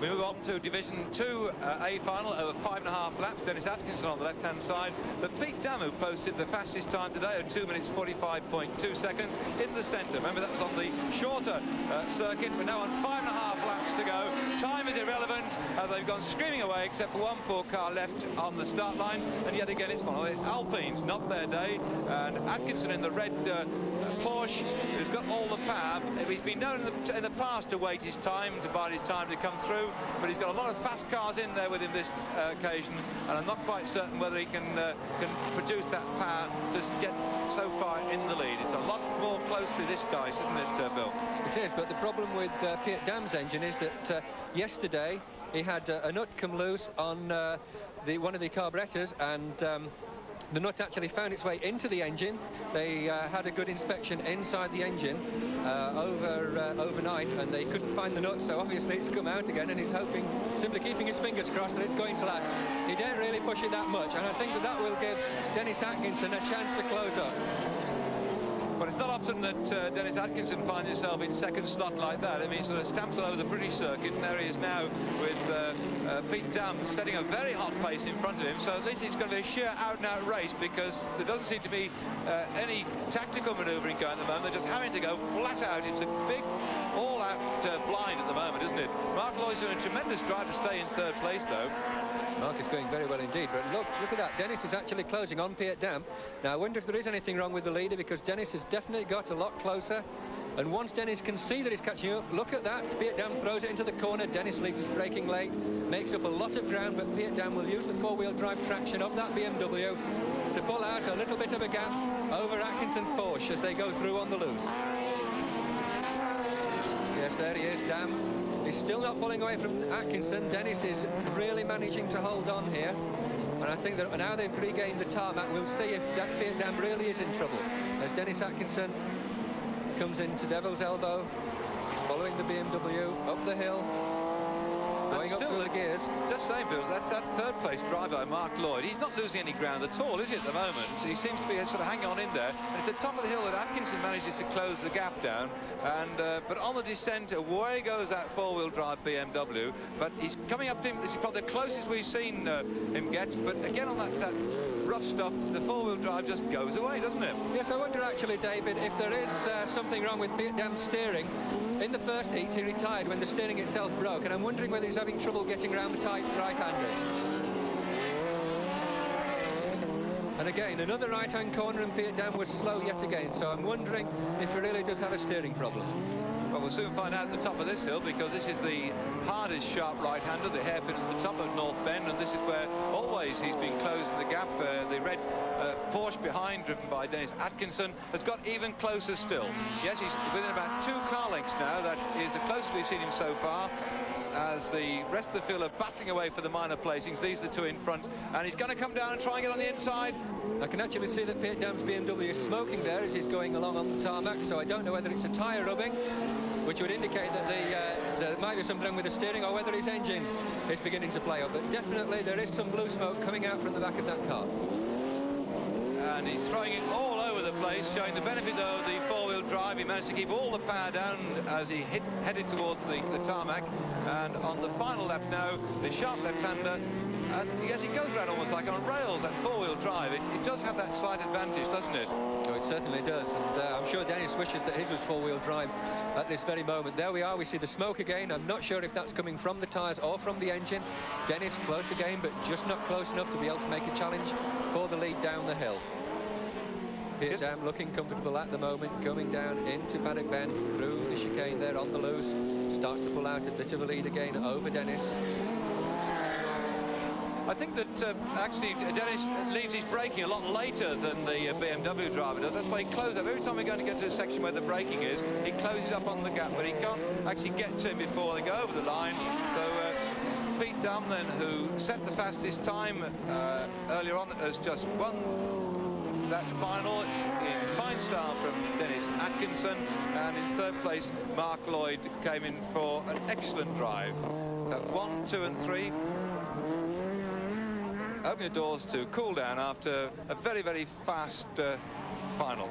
We move on to Division 2 A final over 5.5 laps. Dennis Atkinson on the left-hand side. But Piet, who posted the fastest time today of 2 minutes 45.2 seconds in the centre. Remember, that was on the shorter circuit. We're now on 5.5 laps to go. Time is irrelevant as they've gone screaming away, except for one poor car left on the start line. And yet again, it's one of the Alpines, not their day. And Atkinson in the red Porsche, who's got all the power. He's been known in the past to wait his time, to bide his time to come through, but he's got a lot of fast cars in there with him this occasion, and I'm not quite certain whether he can produce that power to get so far in the lead. It's a lot more closely this dice, isn't it, Bill? It is, but the problem with Piet engine is that yesterday he had a nut come loose on one of the carburetors, and the nut actually found its way into the engine. They had a good inspection inside the engine overnight, and they couldn't find the nut, so obviously it's come out again, and he's hoping, simply keeping his fingers crossed, that it's going to last. He didn't really push it that much, and I think that will give Dennis Atkinson a chance to close up. But it's not often that Dennis Atkinson finds himself in second slot like that. I mean, he sort of stamps all over the British circuit, and there he is now with Piet setting a very hot pace in front of him. So at least it's going to be a sheer out-and-out race, because there doesn't seem to be any tactical manoeuvring going at the moment. They're just having to go flat out. It's a big all-out blind at the moment, isn't it? Mark Lloyd's doing a tremendous drive to stay in third place, though. Mark is going very well indeed, but look at that. Dennis is actually closing on Piet. Now I wonder if there is anything wrong with the leader, because Dennis has definitely got a lot closer, and once Dennis can see that he's catching up, look at that. Piet throws it into the corner. Dennis leaves his braking late, makes up a lot of ground, but Piet will use the four-wheel drive traction of that BMW to pull out a little bit of a gap over Atkinson's Porsche as they go through on the loose. Yes, there he is, Dam. He's still not pulling away from Atkinson. Dennis is really managing to hold on here. And I think that now they've regained the tarmac, we'll see if that Piet really is in trouble. As Dennis Atkinson comes into Devil's Elbow, following the BMW up the hill, going up through the gears. Just saying, Bill, that third place driver, Mark Lloyd, he's not losing any ground at all, is he, at the moment? So he seems to be sort of hanging on in there. And it's the top of the hill that Atkinson manages to close the gap down. And but on the descent, away goes that four-wheel drive BMW. But he's coming up to him. This is probably the closest we've seen him get. But again, on that rough stuff, the four-wheel drive just goes away, doesn't it? Yes, I wonder actually, David, if there is something wrong with Piet steering. In the first heats, he retired when the steering itself broke, and I'm wondering whether he's having trouble getting around the tight right-handers. And again, another right-hand corner, and Piet was slow yet again, so I'm wondering if he really does have a steering problem. Well, we'll soon find out at the top of this hill, because this is the hardest sharp right-hander, the hairpin at the top of North Bend, and this is where always he's been closing the gap. The red Porsche behind, driven by Dennis Atkinson, has got even closer still. Yes, he's within about 2 car lengths now. That is the closest we've seen him so far, as the rest of the field are battling away for the minor placings. These are the two in front, and he's going to come down and try and get on the inside. I can actually see that Piet BMW is smoking there as he's going along on the tarmac, so I don't know whether it's a tyre rubbing, which would indicate that there might be something wrong with the steering, or whether his engine is beginning to play up. But definitely there is some blue smoke coming out from the back of that car. And he's throwing it all over the place, showing the benefit of the four-wheel drive. He managed to keep all the power down as he headed towards the tarmac. And on the final lap now, the sharp left-hander, and yes, it goes around almost like on rails, that four-wheel drive. It does have that slight advantage, doesn't it? Oh, it certainly does. And I'm sure Dennis wishes that his was four-wheel drive at this very moment. There we are, we see the smoke again. I'm not sure if that's coming from the tyres or from the engine. Dennis close again, but just not close enough to be able to make a challenge for the lead down the hill. Piet looking comfortable at the moment, coming down into Paddock Bend, through the chicane there on the loose. Starts to pull out a bit of a lead again over Dennis. I think that actually Dennis leaves his braking a lot later than the BMW driver does. That's why he closes up. Every time we're going to get to a section where the braking is, he closes up on the gap, but he can't actually get to him before they go over the line. So Piet then, who set the fastest time earlier on, has just won that final in fine style from Dennis Atkinson, and in third place Mark Lloyd came in for an excellent drive. So 1, 2 and 3. Open your doors to cool down after a very, very fast final.